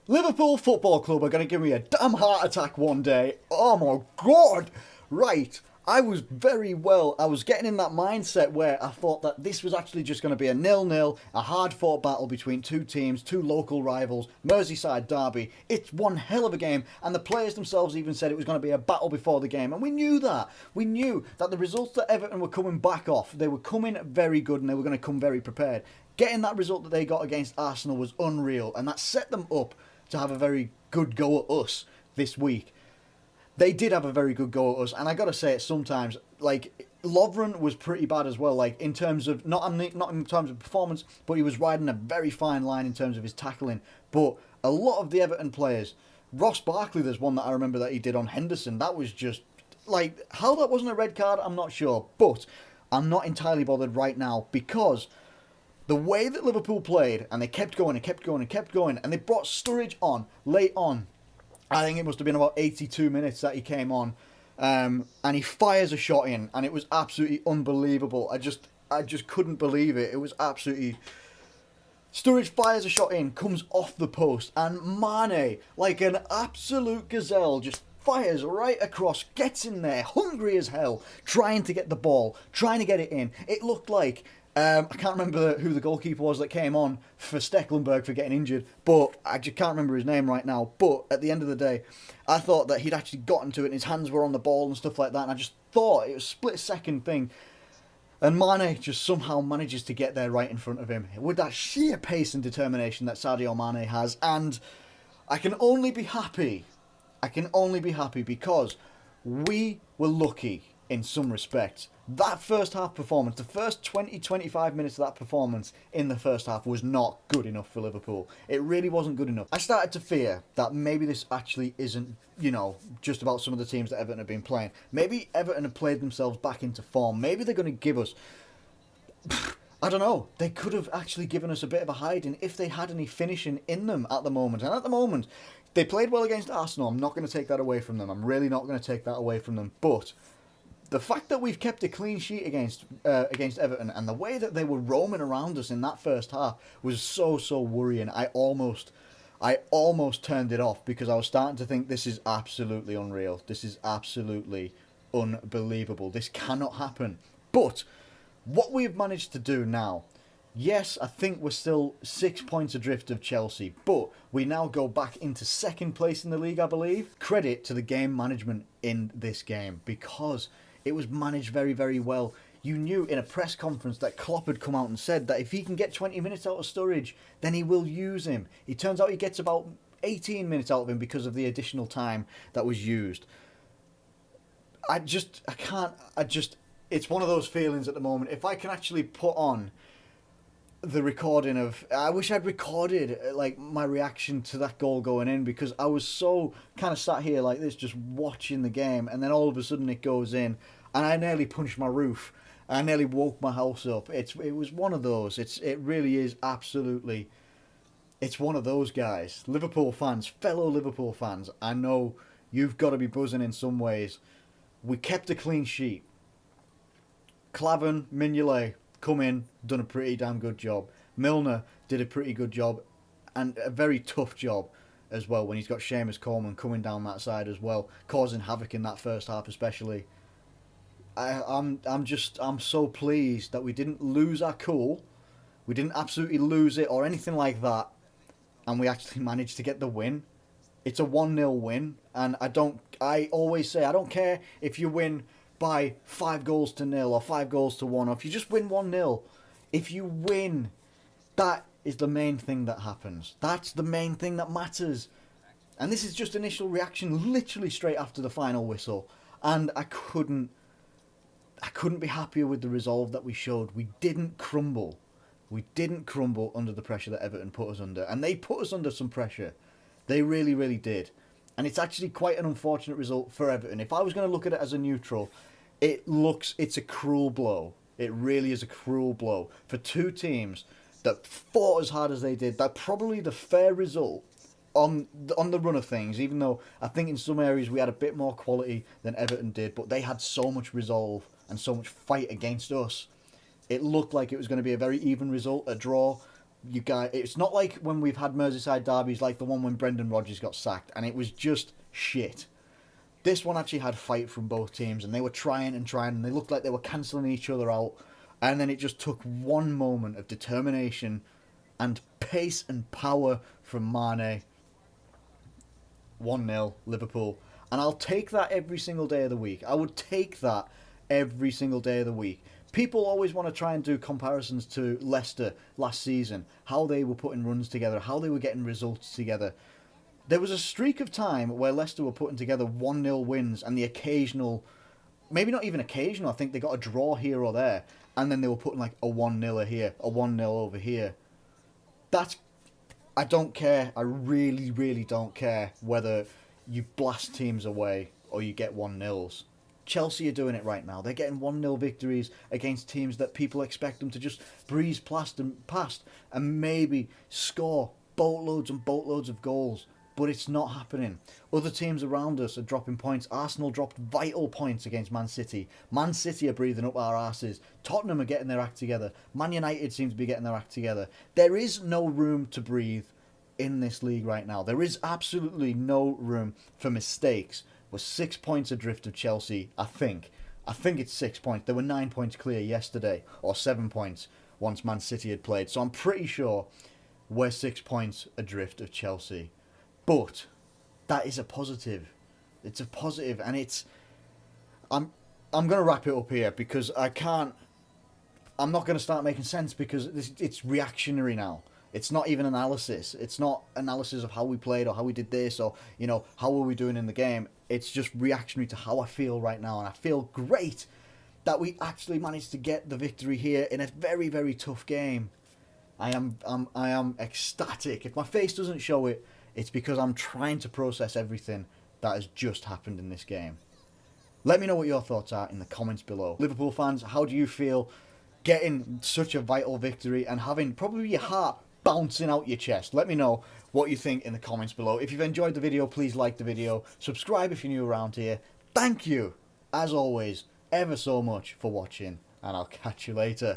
Liverpool Football Club are going to give me a damn heart attack one day. Oh my god! Right, I was I was getting in that mindset where I thought that this was actually just going to be a nil-nil, a hard-fought battle between two teams, two local rivals, Merseyside derby. It's one hell of a game, and the players themselves even said it was going to be a battle before the game, and we knew that. We knew that the results that Everton were coming back off, they were coming very good and they were going to come very prepared. Getting that result that they got against Arsenal was unreal, and that set them up to have a very good go at us this week. They did have a very good go at us, and I gotta say it sometimes. Like Lovren was pretty bad as well. Like in terms of not in terms of performance, but he was riding a very fine line in terms of his tackling. But a lot of the Everton players, Ross Barkley, there's one that I remember that he did on Henderson. That was just like how that wasn't a red card. I'm not sure, but I'm not entirely bothered right now because the way that Liverpool played, and they kept going and kept going and kept going, and they brought Sturridge on late on. I think it must have been about 82 minutes that he came on, and he fires a shot in, and it was absolutely unbelievable. I just couldn't believe it. It was absolutely. Sturridge fires a shot in, comes off the post, and Mane, like an absolute gazelle, just fires right across, gets in there, hungry as hell, trying to get the ball, trying to get it in. It looked like I can't remember who the goalkeeper was that came on for Stecklenburg for getting injured, but I just can't remember his name right now. But at the end of the day, I thought that he'd actually gotten to it and his hands were on the ball and stuff like that, and I just thought it was a split-second thing. And Mane just somehow manages to get there right in front of him with that sheer pace and determination that Sadio Mane has. And I can only be happy. I can only be happy because we were lucky in some respects. That first half performance, the first 20-25 minutes of that performance in the first half was not good enough for Liverpool. It really wasn't good enough. I started to fear that maybe this actually isn't, just about some of the teams that Everton have been playing. Maybe Everton have played themselves back into form. Maybe they're going to give us... I don't know. They could have actually given us a bit of a hiding if they had any finishing in them at the moment. And at the moment, they played well against Arsenal. I'm not going to take that away from them. I'm really not going to take that away from them. But the fact that we've kept a clean sheet against Everton and the way that they were roaming around us in that first half was so worrying. I almost turned it off because I was starting to think this is absolutely unreal. This is absolutely unbelievable. This cannot happen. But what we've managed to do now, yes, I think we're still 6 points adrift of Chelsea, but we now go back into second place in the league, I believe. Credit to the game management in this game because it was managed very, very well. You knew in a press conference that Klopp had come out and said that if he can get 20 minutes out of Sturridge, then he will use him. It turns out he gets about 18 minutes out of him because of the additional time that was used. It's one of those feelings at the moment. If I can actually put on the recording of... I wish I'd recorded like my reaction to that goal going in because I was so kind of sat here like this just watching the game and then all of a sudden it goes in and I nearly punched my roof. I nearly woke my house up. It was one of those. It really is absolutely... It's one of those guys. Liverpool fans, fellow Liverpool fans, I know you've got to be buzzing in some ways. We kept a clean sheet. Klavan, Mignolet, come in, done a pretty damn good job. Milner did a pretty good job and a very tough job as well when he's got Seamus Coleman coming down that side as well, causing havoc in that first half especially. I'm so pleased that we didn't lose our cool, we didn't absolutely lose it or anything like that, and we actually managed to get the win. It's a 1-0 win, and I always say I don't care if you win by 5-0 or 5-1, or if you just win 1-0. If you win, that is the main thing that happens. That's the main thing that matters. And this is just initial reaction literally straight after the final whistle. And I couldn't be happier with the resolve that we showed. We didn't crumble. We didn't crumble under the pressure that Everton put us under. And they put us under some pressure. They really, really did. And it's actually quite an unfortunate result for Everton. If I was going to look at it as a neutral, it's a cruel blow. It really is a cruel blow for two teams that fought as hard as they did. That probably the fair result on the run of things, even though I think in some areas we had a bit more quality than Everton did, but they had so much resolve and so much fight against us. It looked like it was going to be a very even result, a draw. you guys, it's not like when we've had Merseyside derbies like the one when Brendan Rodgers got sacked and it was just shit. This one actually had fight from both teams and they were trying and they looked like they were cancelling each other out, and then it just took one moment of determination and pace and power from Mane. 1-0 Liverpool. And I'll take that every single day of the week. I would take that every single day of the week. People always want to try and do comparisons to Leicester last season, how they were putting runs together, how they were getting results together. There was a streak of time where Leicester were putting together 1-0 wins and the occasional, maybe not even occasional, I think they got a draw here or there, and then they were putting like a 1-0 here, a 1-0 over here. I don't care. I really, really don't care whether you blast teams away or you get 1-0s. Chelsea are doing it right now. They're getting 1-0 victories against teams that people expect them to just breeze past and maybe score boatloads and boatloads of goals. But it's not happening. Other teams around us are dropping points. Arsenal dropped vital points against Man City. Man City are breathing up our asses. Tottenham are getting their act together. Man United seem to be getting their act together. There is no room to breathe in this league right now. There is absolutely no room for mistakes. We're 6 points adrift of Chelsea, I think. I think it's 6 points. There were 9 points clear yesterday, or 7 points once Man City had played. So I'm pretty sure we're 6 points adrift of Chelsea. But that is a positive. It's a positive, and I'm going to wrap it up here because I'm not going to start making sense because it's reactionary now. It's not even analysis. It's not analysis of how we played or how we did this or, how are we doing in the game. It's just reactionary to how I feel right now, and I feel great that we actually managed to get the victory here in a very, very tough game. I am ecstatic. If my face doesn't show it, it's because I'm trying to process everything that has just happened in this game. Let me know what your thoughts are in the comments below. Liverpool fans, how do you feel getting such a vital victory and having probably your heart bouncing out your chest? Let me know what you think in the comments below. If you've enjoyed the video, please like the video. Subscribe if you're new around here. Thank you, as always, ever so much for watching, and I'll catch you later.